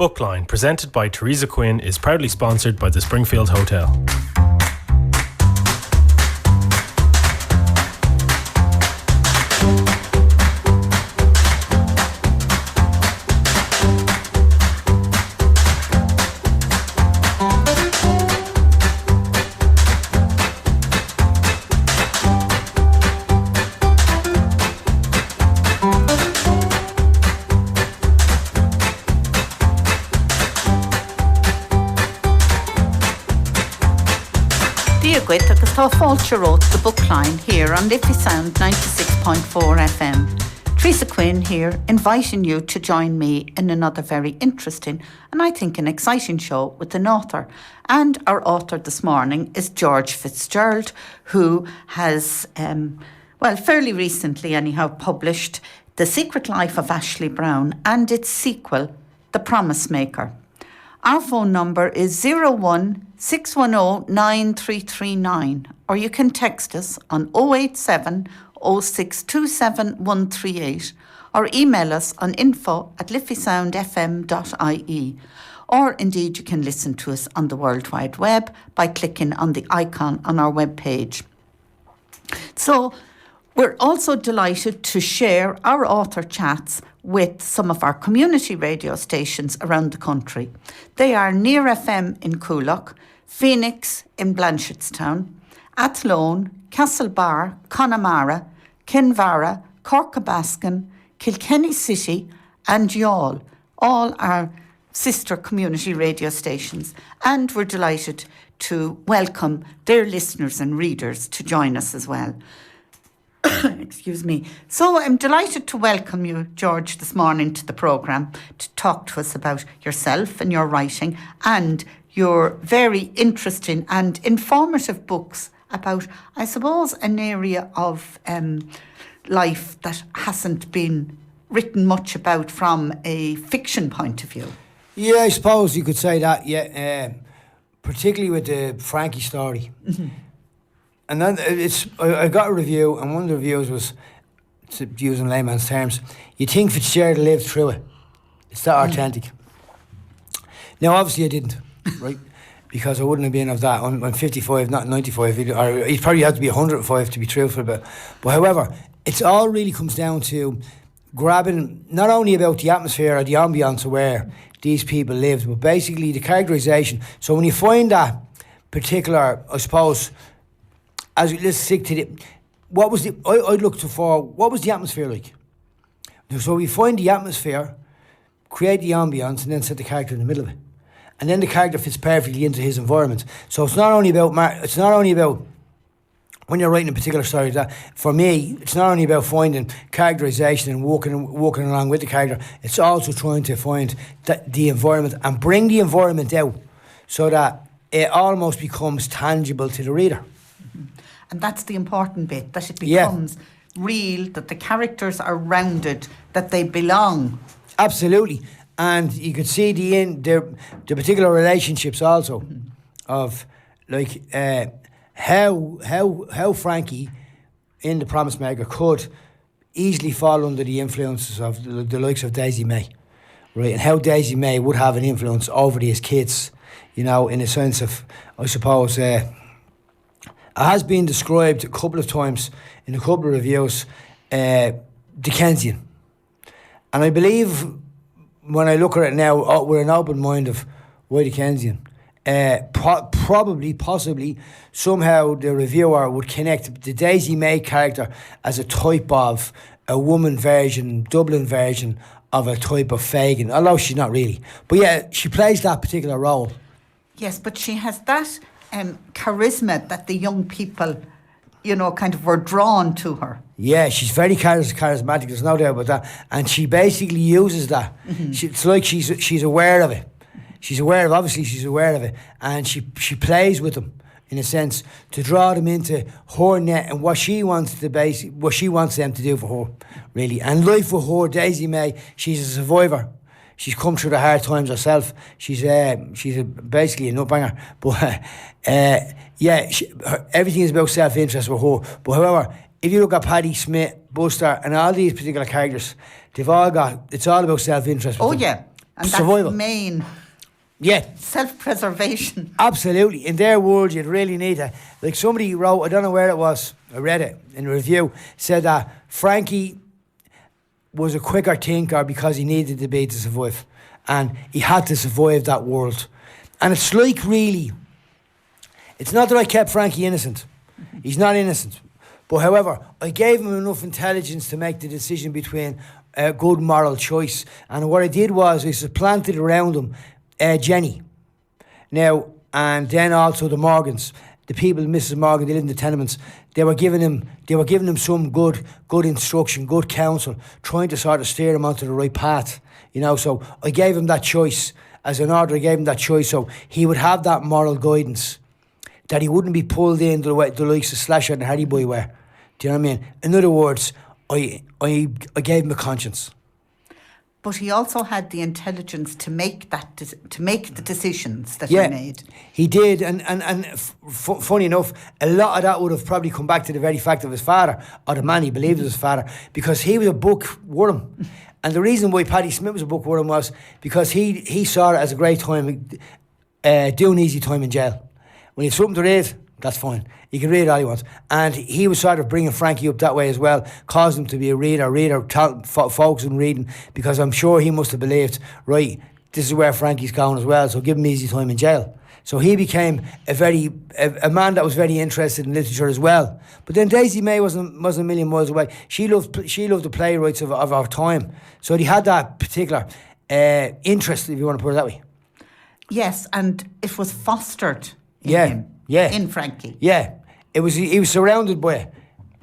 Bookline, presented by Teresa Quinn, is proudly sponsored by the Springfield Hotel. Agus tá fáilte wrote the Bookline here on Liffey Sound 96.4 FM. Teresa Quinn here, inviting you to join me in another very interesting and I think an exciting show with an author. And our author this morning is George Fitzgerald, who has, fairly recently anyhow, published The Secret Life of Ashley Brown and its sequel, The Promise Maker. Our phone number is 01 610 9339, or you can text us on 087 0627 138, or email us on info@liffeysoundfm.ie, or indeed you can listen to us on the World Wide Web by clicking on the icon on our webpage. So we're also delighted to share our author chats with some of our community radio stations around the country. They are Near FM in Coolock, Phoenix in Blanchardstown, Athlone, Castlebar, Connemara, Kinvara, Corkabaskin, Kilkenny City and Youghal. All are sister community radio stations, and we're delighted to welcome their listeners and readers to join us as well. Excuse me. So I'm delighted to welcome you, George, this morning to the programme to talk to us about yourself and your writing and your very interesting and informative books about, I suppose, an area of life that hasn't been written much about from a fiction point of view. Yeah, I suppose you could say that, yeah. Particularly with the Frankie story. Mm-hmm. And then I got a review, and one of the reviews was, to use in layman's terms, you think Fitzgerald lived through it. It's that authentic. Now, obviously I didn't, right? Because I wouldn't have been of that. I'm 55, not 95. Or he'd probably have to be 105 to be truthful about. But however, it all really comes down to grabbing not only about the atmosphere or the ambience of where these people lived, but basically the characterisation. So when you find that particular, I suppose, let's stick to I'd look for, what was the atmosphere like? So we find the atmosphere, create the ambience, and then set the character in the middle of it. And then the character fits perfectly into his environment. So it's not only about when you're writing a particular story, that for me, it's not only about finding characterisation and walking along with the character, it's also trying to find the environment and bring the environment out so that it almost becomes tangible to the reader. And that's the important bit, that it becomes real, that the characters are rounded, that they belong. Absolutely. And you could see the particular relationships also of like how Frankie in The Promise Maker could easily fall under the influences of the likes of Daisy May, right? And how Daisy May would have an influence over these kids, in a sense of, I suppose, it has been described a couple of times in a couple of reviews, Dickensian. And I believe when I look at it now, with an open mind of why Dickensian, possibly, somehow the reviewer would connect the Daisy May character as a type of a woman version, Dublin version of a type of Fagin, although she's not really. But yeah, she plays that particular role. Yes, but she has that charisma that the young people, kind of were drawn to her. Yeah, she's very charismatic, there's no doubt about that. And she basically uses that. Mm-hmm. It's like she's aware of it. She's aware of it. And she plays with them, in a sense, to draw them into her net and what she wants them to do for her, really. And life for her, Daisy May, she's a survivor. She's come through the hard times herself. She's basically a nutbanger. But everything is about self-interest with her. But however, if you look at Paddy Smith, Buster, and all these particular characters, it's all about self-interest. Oh yeah, And that's survival. main Yeah. self-preservation. Absolutely. In their world, you'd really need it. Like somebody wrote, I don't know where it was, I read it in a review, said that Frankie was a quicker thinker because he needed to be to survive. And he had to survive that world. And it's like really, it's not that I kept Frankie innocent. He's not innocent. But however, I gave him enough intelligence to make the decision between a good moral choice. And what I did was I supplanted around him Jenny. Now, and then also the Morgans, the people, Mrs. Morgan, they live in the tenements. They were giving him some good instruction, good counsel, trying to sort of steer him onto the right path. You know, so I gave him that choice. As an order, I gave him that choice so he would have that moral guidance, that he wouldn't be pulled in the likes of Slasher and Harry Boy were. Do you know what I mean? In other words, I gave him a conscience. But he also had the intelligence to make the decisions that he made. He did, and funny enough, a lot of that would have probably come back to the very fact of his father, or the man he believed was his father, because he was a bookworm. And the reason why Paddy Smith was a bookworm was because he saw it as a great time, doing easy time in jail. When you have something to read, that's fine. You can read all you want. And he was sort of bringing Frankie up that way as well, caused him to be a reader, focus on reading, because I'm sure he must have believed, right, this is where Frankie's going as well, so give him easy time in jail. So he became a man that was very interested in literature as well. But then Daisy May wasn't a million miles away. She loved the playwrights of our time. So he had that particular interest, if you want to put it that way. Yes, and it was fostered in him. Yeah. In Frankie. Yeah. He was surrounded by it.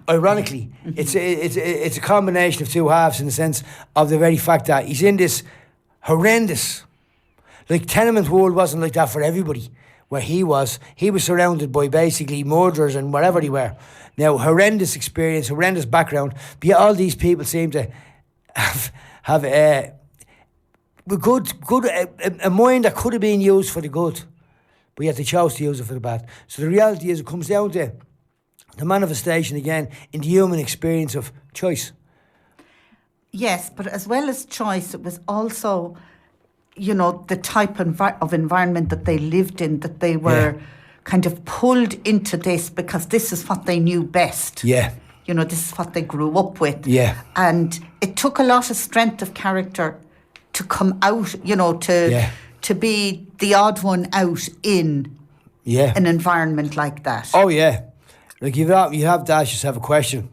Ironically, it's a combination of two halves in the sense of the very fact that he's in this horrendous, like, tenement world wasn't like that for everybody. Where he was surrounded by basically murderers and whatever they were. Now, horrendous experience, horrendous background, but yet all these people seem to have a mind that could have been used for the good, but yet they chose to use it for the bad. So the reality is, it comes down to the manifestation again in the human experience of choice. Yes, but as well as choice, it was also, you know, the type of environment that they lived in, that they were kind of pulled into this because this is what they knew best. Yeah. You know, this is what they grew up with. Yeah. And it took a lot of strength of character to come out, you know, to be the odd one out in an environment like that. Oh, yeah. Like, you have to ask yourself a question.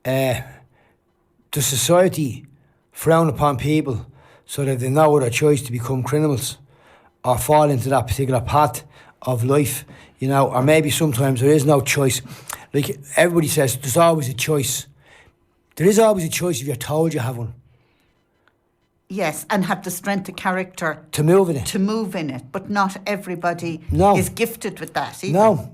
Does society frown upon people so that they know their choice to become criminals or fall into that particular path of life, you know, or maybe sometimes there is no choice. Like, everybody says, there's always a choice. There is always a choice if you're told you have one. Yes, and have the strength of character to move in it. But not everybody is gifted with that either. No.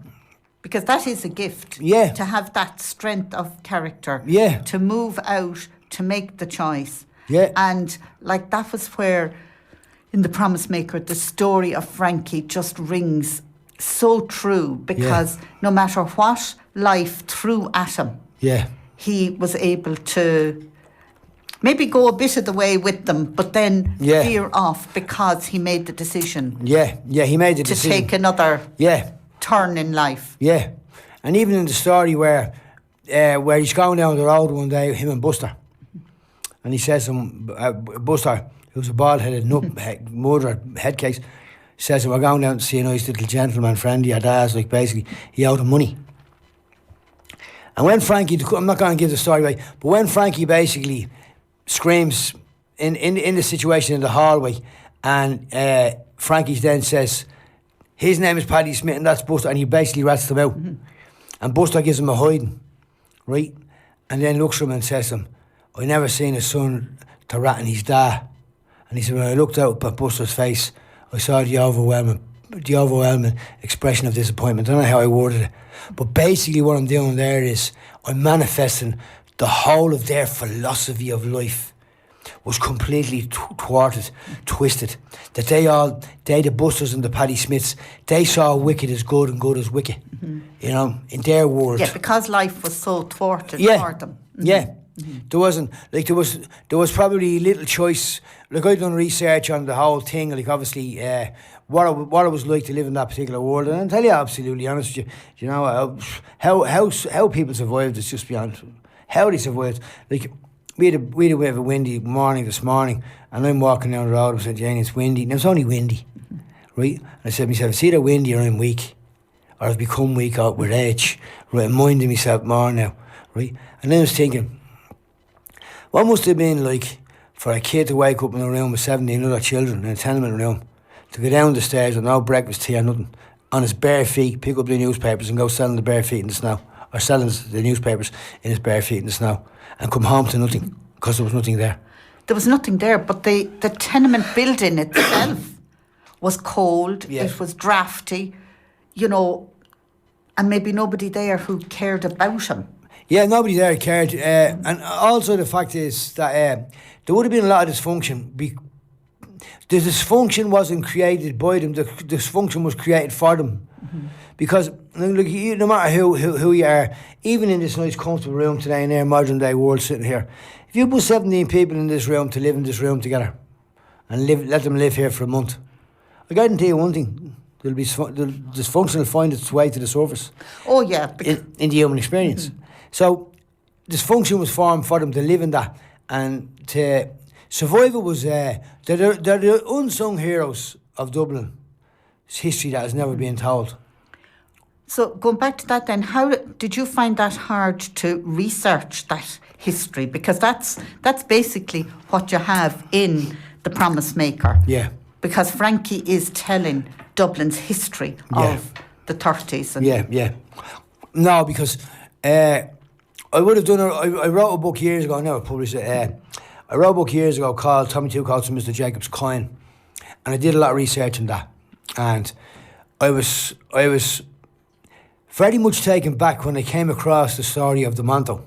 Because that is a gift. Yeah. To have that strength of character. Yeah. To move out, to make the choice. Yeah. And like, that was where, in The Promise Maker, the story of Frankie just rings so true, because no matter what life threw at him, he was able to maybe go a bit of the way with them, but then veer off because he made the decision. He made the decision. To take another turn in life. Yeah. And even in the story where he's going down the road one day, him and Buster, and he says to him, Buster, who's a bald-headed murderer, head case, says, we're going down to see a nice little gentleman friend of your dad's, like, basically, he owed him money. And when Frankie, I'm not going to give the story away, but when Frankie basically screams in the situation in the hallway, and Frankie then says, his name is Paddy Smith and that's Buster, and he basically rats them out. And Buster gives him a hiding, right? And then looks at him and says to him, I never seen a son to rat in his dad. And he said, when I looked out at Buster's face, I saw the overwhelming expression of disappointment. I don't know how I worded it, but basically what I'm doing there is I'm manifesting the whole of their philosophy of life was completely thwarted, twisted. That they the Busters and the Paddy Smiths, they saw wicked as good and good as wicked, you know, in their world. Yeah, because life was so thwarted for them. Yeah. There wasn't, like, there was probably little choice. Like, I've done research on the whole thing, like, obviously, what it was like to live in that particular world. And I'll tell you, absolutely honest with you, you know, how people survived is just beyond, how they survived. Like, we had a bit of a windy morning this morning, and I'm walking down the road, and I said, Jane, it's windy. And it was only windy, right? And I said to myself, it's either windy or I'm weak, or I've become weak out with age, right? I'm minding myself more now, right? And then I was thinking, what must it have been like for a kid to wake up in a room with 17 other children in a tenement room, to go down the stairs with no breakfast, tea or nothing, on his bare feet, pick up the newspapers and go selling the bare feet in the snow, or selling the newspapers in his bare feet in the snow, and come home to nothing, because there was nothing there. There was nothing there, but the tenement building itself was cold, it was drafty, you know, and maybe nobody there who cared about him. Yeah, nobody there cared. And also the fact is that there would have been a lot of dysfunction. The dysfunction wasn't created by them, the dysfunction was created for them. Because look, no matter who you are, even in this nice comfortable room today in our modern day world sitting here, if you put 17 people in this room to live in this room together and let them live here for a month, I guarantee you one thing, the dysfunction will find its way to the surface. Oh yeah. In the human experience. So dysfunction was formed for them to live in that, and to survive it was they're the unsung heroes of Dublin. It's history that has never been told. So going back to that then, how did you find that hard to research that history? Because that's basically what you have in The Promise Maker. Yeah. Because Frankie is telling Dublin's history of the 30s. And Yeah. No, because I would have done I wrote a book years ago, I never published it. I wrote a book years ago called Tommy Two Coats and Mr. Jacob's Coin. And I did a lot of research on that. And I was very much taken back when I came across the story of the Monto.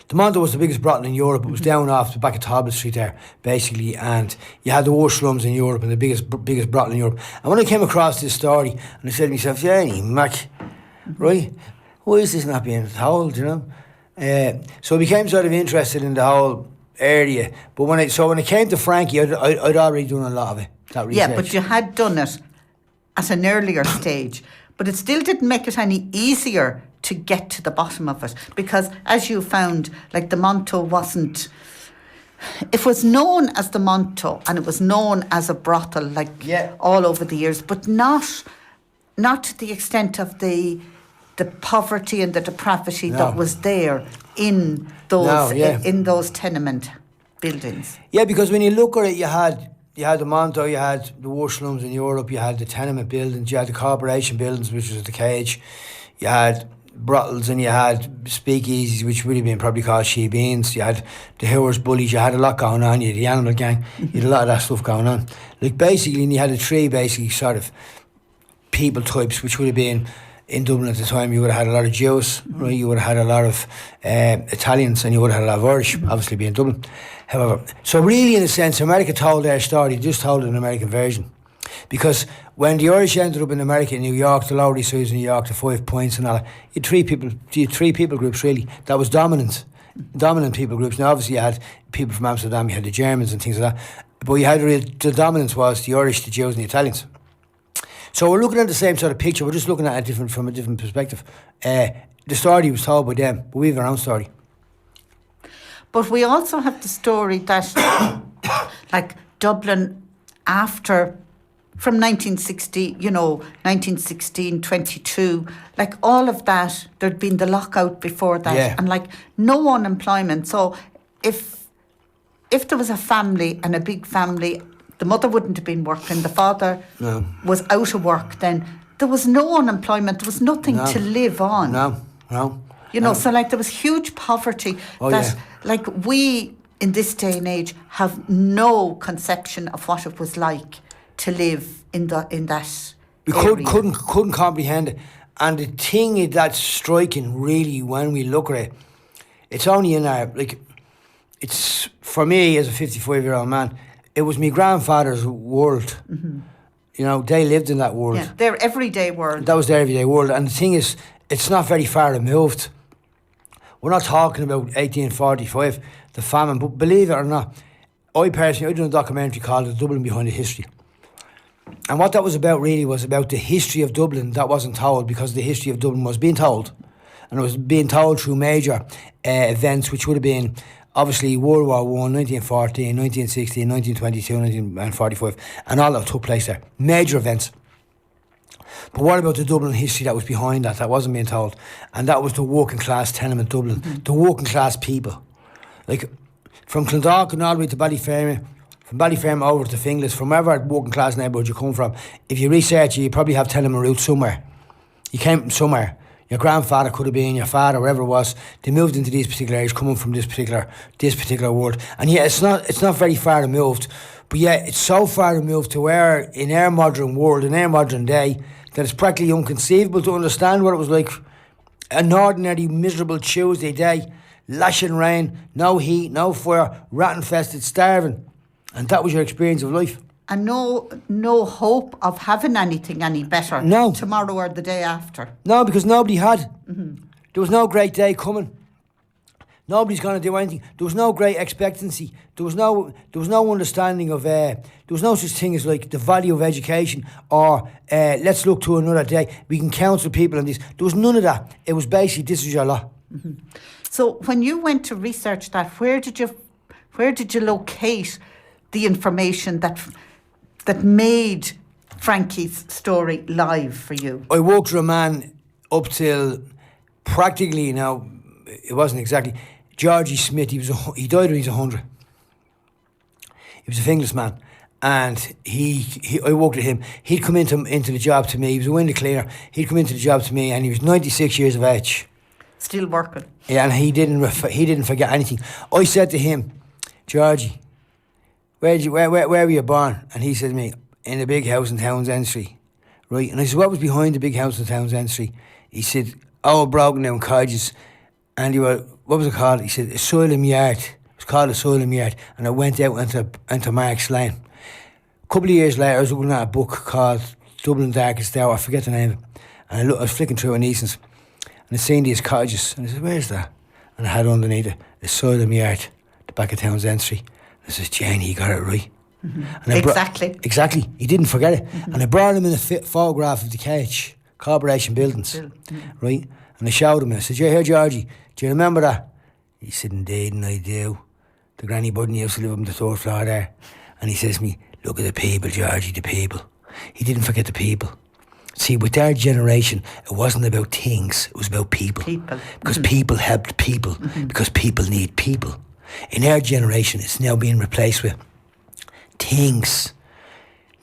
The Monto was the biggest brothel in Europe. It was down off the back of Talbot Street there, basically, and you had the worst slums in Europe and the biggest brothel in Europe. And when I came across this story, and I said to myself, Jenny, Mac, right, why is this not being told, you know? So I became sort of interested in the whole area. But when it came to Frankie, I'd already done a lot of it, that research. Yeah, but you had done it at an earlier stage. But it still didn't make it any easier to get to the bottom of it. Because as you found, like the Monto wasn't... It was known as the Monto and it was known as a brothel, all over the years, but not to the extent of the poverty and the depravity that was there in those tenement buildings. Yeah, because when you look at it, you had the Monto, you had the worst slums in Europe, you had the tenement buildings, you had the corporation buildings, which was the cage, you had brothels, and you had speakeasies, which would have been probably called she-beans, you had the Howers bullies, you had a lot going on, you had the animal gang, you had a lot of that stuff going on. Like basically, and you had the three basically sort of people types, which would have been, in Dublin at the time, you would have had a lot of Jews, right? You would have had a lot of Italians, and you would have had a lot of Irish, obviously being Dublin. However, so really in a sense, America told their story, just told an American version. Because when the Irish ended up in America, in New York, the Lower East Side of New York, the 5 Points and all that, you had three people groups really, that was dominant people groups. Now obviously you had people from Amsterdam, you had the Germans and things like that, but you had the dominance was the Irish, the Jews and the Italians. So we're looking at the same sort of picture, we're just looking at it from a different perspective. The story was told by them, but we have our own story. But we also have the story that, like, Dublin after, from 1960, 1916, 22, like all of that, there'd been the lockout before that, and like no unemployment. So if there was a family and a big family, the mother wouldn't have been working, the father was out of work, then there was no unemployment, there was nothing to live on. No. So like there was huge poverty like we in this day and age have no conception of what it was like to live in that we area. couldn't comprehend it. And the thing that's striking really when we look at it, it's only in our, like, it's, for me as a 55-year-old man, it was my grandfather's world. Mm-hmm. They lived in that world. Yeah, their everyday world. That was their everyday world. And the thing is, it's not very far removed. We're not talking about 1845, the famine, but believe it or not, I personally, I done a documentary called The Dublin Behind the History. And what that was about really was about the history of Dublin that wasn't told, because the history of Dublin was being told. And it was being told through major events, which would have been obviously World War I, 1914, 1916, 1922, 1945, and all that took place there. Major events. But what about the Dublin history that was behind that, that wasn't being told? And that was the working class tenement Dublin, the working class people. Like, from Clondalkin all the way to Ballyfermot, from Ballyfermot over to Finglas, from wherever working class neighbourhood you come from, if you research it, you probably have tenement roots somewhere. You came from somewhere. Your grandfather could have been, your father, wherever it was. They moved into these particular areas, coming from this particular world. And yeah, it's not very far removed, but yeah, it's so far removed to where in our modern world, in our modern day, that it's practically inconceivable to understand what it was like. An ordinary, miserable Tuesday day, lashing rain, no heat, no fire, rat-infested, starving. And that was your experience of life. And no hope of having anything any better tomorrow or the day after. No, because nobody had. There was no great day coming. Nobody's going to do anything. There was no great expectancy. There was no understanding of. There was no such thing as like the value of education or let's look to another day. We can counsel people on this. There was none of that. It was basically this is your lot. So when you went to research that, where did you locate the information that made Frankie's story live for you? I worked with a man up till practically, now it wasn't exactly, Georgie Smith. He died when he was 100. He was a Finglas man, and I worked with him. He'd come into the job to me. He was a window cleaner. He'd come into the job to me, and he was 96 years of age. Still working. Yeah, and he didn't forget anything. I said to him, Georgie, where were you born? And he said to me, in a big house in Townsend Street. Right? And I said, what was behind the big house in Townsend Street? He said, old broken down cottages. And he went, what was it called? He said, Asylum Yard. It was called Asylum Yard. And I went out into Mark's Lane. A couple of years later, I was looking at a book called Dublin Darkest Hour. I forget the name of it. And I was flicking through an Eason's. And I seen these cottages. And I said, where's that? And I had underneath it, Asylum Yard, the back of Townsend Street. I said, Jane, he got it right. And exactly. He didn't forget it. And I brought him in a photograph of the Cage Corporation buildings, right? And I showed him. I said, you hear, Georgie, do you remember that? He said, indeed, and I do. The granny Budden used to live on the third floor there. And he says to me, look at the people, Georgie, the people. He didn't forget the people. See, with our generation, it wasn't about things, it was about people. Because people helped people, because people need people. In our generation, it's now being replaced with things,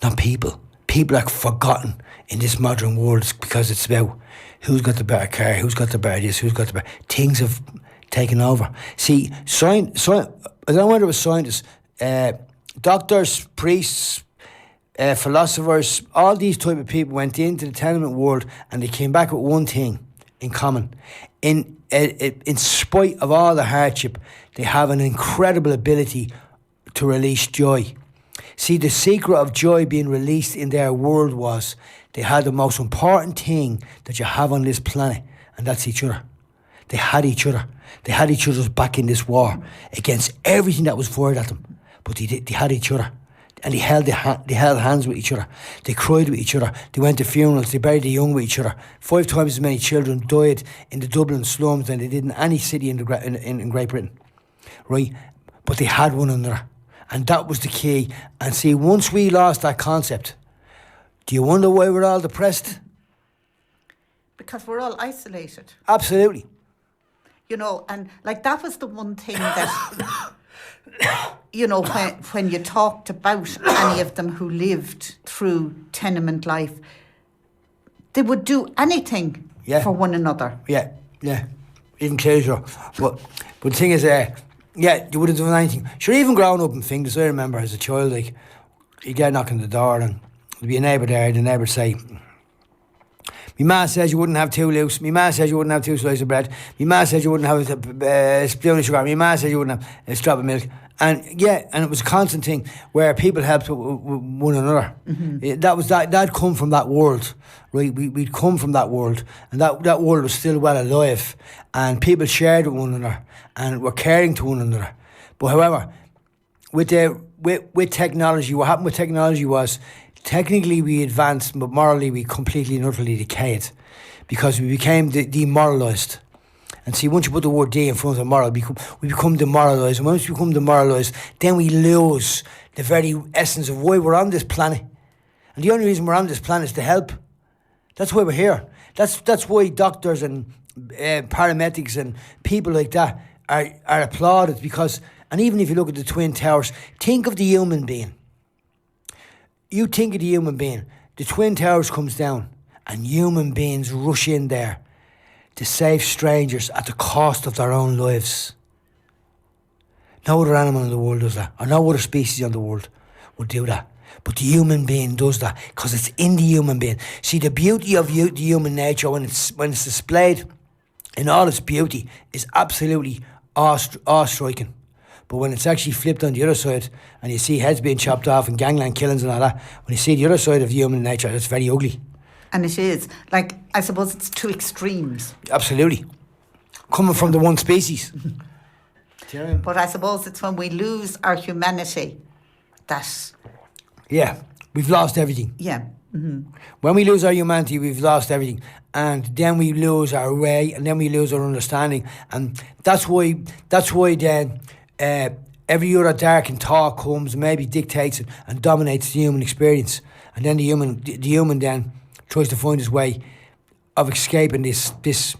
not people. People are forgotten in this modern world because it's about who's got the better car, who's got the better this, who's got the better... Things have taken over. See, I don't know whether it was scientists, doctors, priests, philosophers, all these type of people went into the tenement world and they came back with one thing in common. In spite of all the hardship, they have an incredible ability to release joy. See, the secret of joy being released in their world was they had the most important thing that you have on this planet, and that's each other. They had each other. They had each other's back in this war against everything that was fired at them. But they had each other. And they held hands with each other. They cried with each other. They went to funerals. They buried the young with each other. 5 times as many children died in the Dublin slums than they did in any city in Great Britain. Right? But they had one another. And that was the key. And see, once we lost that concept, do you wonder why we're all depressed? Because we're all isolated. Absolutely. You know, and like that was the one thing that... You know, when you talked about any of them who lived through tenement life, they would do anything for one another. Yeah. Even closer. But the thing is, they would have done anything. Sure, even growing up in Finglas, I remember as a child, like, you'd get a knock on the door and there'd be a neighbour there, and the neighbour would say, my ma says you wouldn't have 2 loaves. My ma says you wouldn't have 2 slices of bread. My ma says you wouldn't have a spoon of sugar. My ma says you wouldn't have a drop of milk. And it was a constant thing where people helped one another. That'd come from that world, right? We'd come from that world, and that world was still well alive, and people shared with one another and were caring to one another. But however, with technology, what happened with technology was technically we advanced, but morally we completely and utterly decayed because we became demoralised. And see, once you put the word D in front of moral, we become demoralised. And once we become demoralised, then we lose the very essence of why we're on this planet. And the only reason we're on this planet is to help. That's why we're here. That's why doctors and paramedics and people like that are applauded. Because, and even if you look at the Twin Towers, think of the human being. You think of the human being. The Twin Towers comes down and human beings rush in there to save strangers at the cost of their own lives. No other animal in the world does that, or no other species in the world would do that. But the human being does that because it's in the human being. See, the beauty of the human nature when it's displayed in all its beauty is absolutely awe-striking. But when it's actually flipped on the other side and you see heads being chopped off and gangland killings and all that, when you see the other side of human nature, it's very ugly. And it is. Like, I suppose it's two extremes. Absolutely. Coming from the one species. But I suppose it's when we lose our humanity that... Yeah, we've lost everything. Yeah. Mm-hmm. When we lose our humanity, we've lost everything. And then we lose our way, and then we lose our understanding. And that's why then every other dark and thought comes and maybe dictates and dominates the human experience. And then the human then tries to find his way of escaping this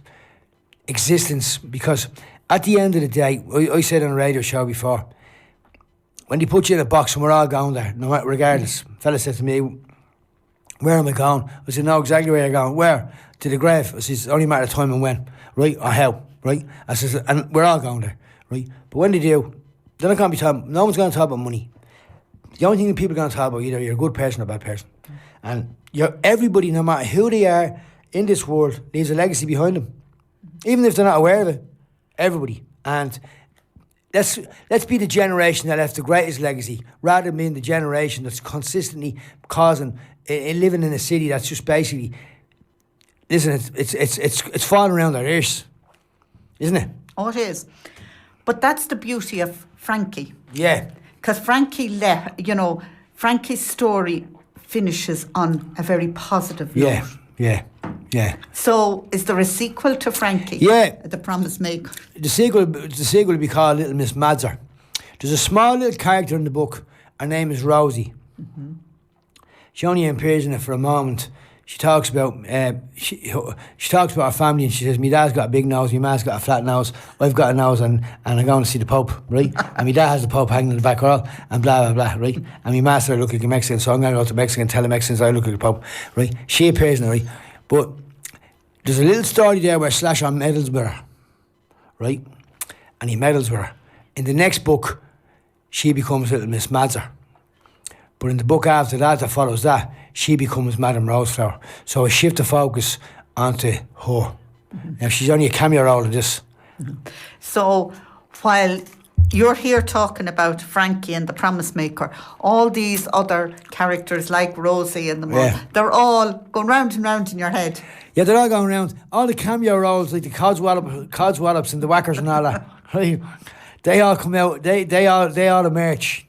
existence, because at the end of the day, I said on a radio show before, when they put you in a box and we're all going there, no matter, regardless, a fella said to me, where am I going? I said, no, exactly where you're going. Where? To the grave. I said, it's only a matter of time and when, right? Or how, right? I said, and we're all going there, right? But when they do, they're not going to be talking, no one's going to talk about money. The only thing that people are going to talk about, either you're a good person or a bad person. And everybody, no matter who they are in this world, leaves a legacy behind them. Even if they're not aware of it. Everybody. And let's be the generation that left the greatest legacy, rather than being the generation that's consistently causing, living in a city that's just basically, listen, it's falling around our ears, isn't it? Oh, it is. But that's the beauty of Frankie. Yeah. Because Frankie's story finishes on a very positive note. Yeah. So, is there a sequel to Frankie? Yeah. The Promise Maker? The sequel will be called Little Miss Madzer. There's a small little character in the book. Her name is Rosie. Mm-hmm. She only appears in it for a moment. She talks about she talks about her family, and she says, "My dad's got a big nose, my ma's got a flat nose, I've got a nose, and I'm going to see the Pope, right? And my dad has the Pope hanging in the back hall, and blah blah blah, right? And my ma said I look like a Mexican, so I'm going to go to Mexico and tell the Mexicans I look like the Pope, right?" She appears in it, right? But there's a little story there where Slasher meddles with her, right? And he meddles with her. In the next book, she becomes Little Miss Madzer. But in the book after that follows that, she becomes Madame Roseflower. So I shift the focus onto her. Mm-hmm. Now, she's only a cameo role in this. Mm-hmm. So while you're here talking about Frankie and the Promise Maker, all these other characters like Rosie and the mom, they're all going round and round in your head. Yeah, they're all going round. All the cameo roles, like the Codswallops and the Whackers and all that, right? They all come out, they all emerge.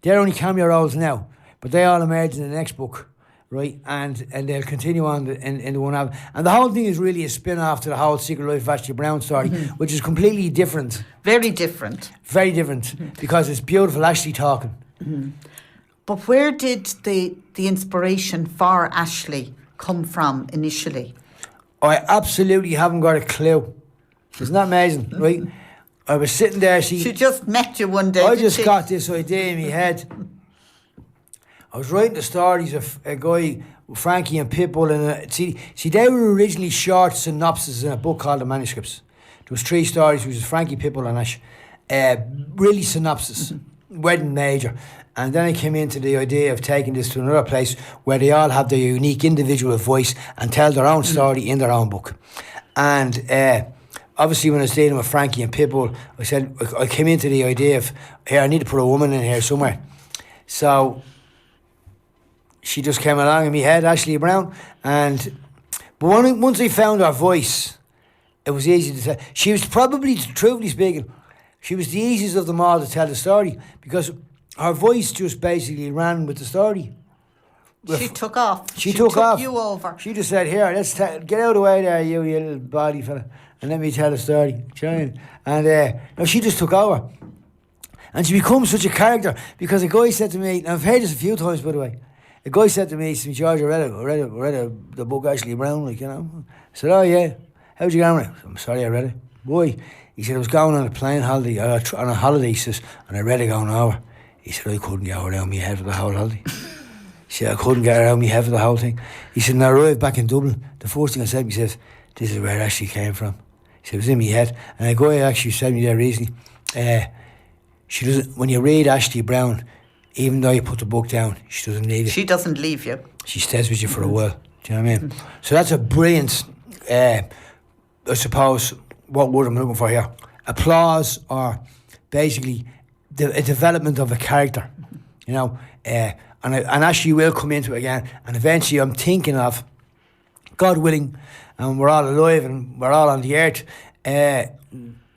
They're only cameo roles now, but they all emerge in the next book, right? And they'll continue on in the one album. And the whole thing is really a spin-off to the whole Secret Life of Ashley Brown story, mm-hmm. which is completely different. Very different. Very different, mm-hmm. because it's beautiful Ashley talking. Mm-hmm. But where did the inspiration for Ashley come from initially? I absolutely haven't got a clue. Isn't that amazing, right? I was sitting there. She just met you one day. I just got this idea in my head. I was writing the stories of a guy, Frankie and Pitbull, and see, they were originally short synopses in a book called The Manuscripts. There was 3 stories, which was Frankie, Pitbull, and Ash. Really synopsis, wedding major. And then I came into the idea of taking this to another place where they all have their unique individual voice and tell their own story in their own book. And obviously when I was dealing with Frankie and Pitbull, I came into the idea of, here, I need to put a woman in here somewhere. So she just came along in my head, Ashley Brown. But once I found her voice, it was easy to tell. She was probably, truthfully speaking, she was the easiest of them all to tell the story, because her voice just basically ran with the story. She took off. She took off. You over. She just said, here, let's get out of the way there, you little body fella, and let me tell the story. And no, she just took over. And she becomes such a character, because a guy said to me, and I've heard this a few times, by the way, a guy said to me, George, I read the book Ashley Brown, like, you know. I said, oh yeah, how'd you get on with it? I'm sorry, I read it. Boy, he said, I was going on a plane holiday, on a holiday, he says, and I read it going over. He said, I couldn't get around my head for the whole holiday. He said, I couldn't get around my head for the whole thing. He said, when I arrived back in Dublin, the first thing I said, he says, this is where it actually came from. He said, it was in my head. And a guy actually said to me there recently, she doesn't, when you read Ashley Brown, even though you put the book down, she doesn't leave you. She doesn't leave you. She stays with you for a while. Do you know what I mean? So that's a brilliant, I suppose, what word I'm looking for here? Applause, or basically a development of a character. You know, and Ashley will come into it again. And eventually I'm thinking of, God willing, and we're all alive and we're all on the earth,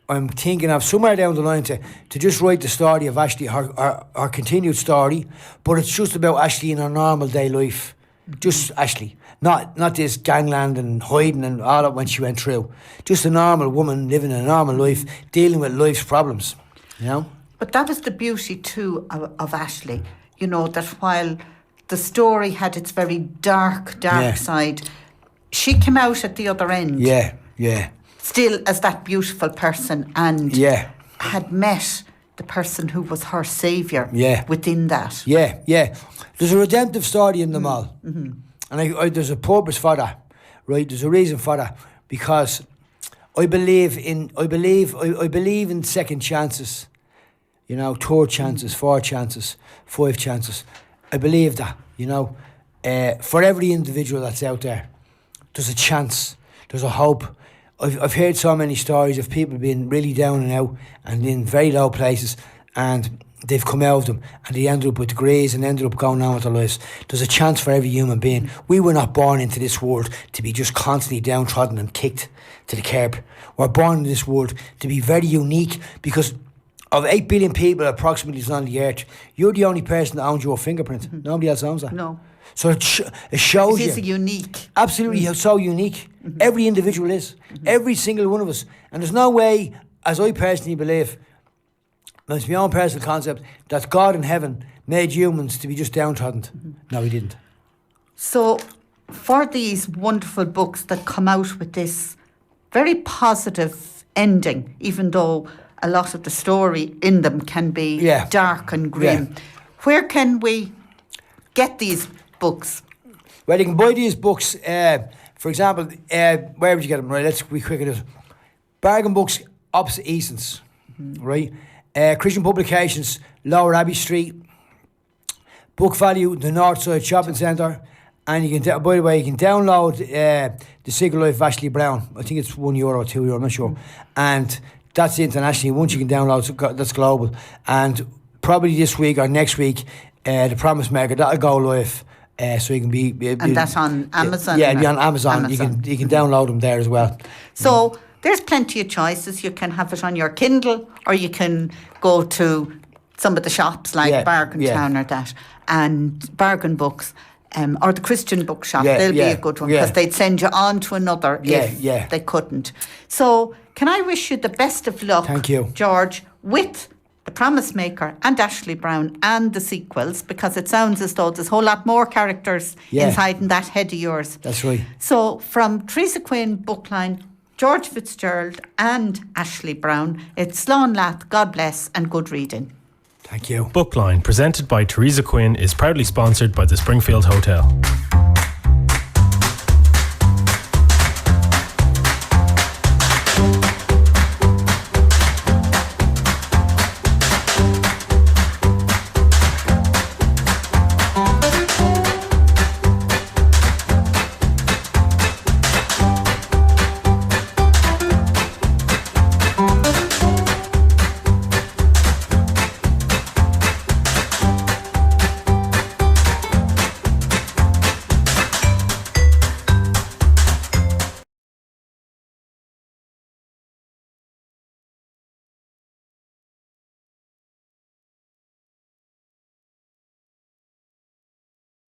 I'm thinking of somewhere down the line to just write the story of Ashley, her continued story, but it's just about Ashley in her normal day life. Just Ashley. Not this gangland and hiding and all that when she went through. Just a normal woman living a normal life, dealing with life's problems, you know? But that was the beauty too of Ashley, you know, that while the story had its very dark side, she came out at the other end. Yeah. Still as that beautiful person, and had met the person who was her saviour within that. Yeah. There's a redemptive story in them all. Mm-hmm. And there's a purpose for that, right? There's a reason for that, because I believe in second chances, you know, third chances, fourth chances, 5 chances. I believe that, you know, for every individual that's out there, there's a chance, there's a hope. I've heard so many stories of people being really down and out and in very low places, and they've come out of them and they ended up with degrees and ended up going on with their lives. There's a chance for every human being. We were not born into this world to be just constantly downtrodden and kicked to the curb. We're born in this world to be very unique, because of 8 billion people approximately on the earth, you're the only person that owns your fingerprint. Mm-hmm. Nobody else owns that. No. So it shows you. It is unique. Absolutely, so unique. Mm-hmm. Every individual is. Mm-hmm. Every single one of us. And there's no way, as I personally believe, and it's my own personal concept, that God in heaven made humans to be just downtrodden. Mm-hmm. No, he didn't. So, for these wonderful books that come out with this very positive ending, even though a lot of the story in them can be dark and grim, where can we get these books? Well, you can buy these books, for example, where would you get them? Right, let's be quick at it. Bargain Books opposite Easton's, right? Christian Publications, Lower Abbey Street. Book Value, the Northside Shopping Centre. And you can, by the way, you can download The Secret Life of Ashley Brown. I think it's €1 or €2, I'm not sure. And that's internationally. Once you can download, that's global. And probably this week or next week, The Promise Maker, that'll go live. So you can be and that's on Amazon. Yeah, it'll be on Amazon. You can download them there as well. So there's plenty of choices. You can have it on your Kindle, or you can go to some of the shops like Bargain Town or that, and Bargain Books, or the Christian bookshop. They'll be a good one, because they'd send you on to another if they couldn't. So can I wish you the best of luck? Thank you, George, with The Promise Maker and Ashley Brown and the sequels, because it sounds as though there's a whole lot more characters inside in that head of yours. That's right. So from Teresa Quinn, Bookline, George Fitzgerald and Ashley Brown, it's Slán Leat, God bless and good reading. Thank you. Bookline, presented by Teresa Quinn, is proudly sponsored by the Springfield Hotel.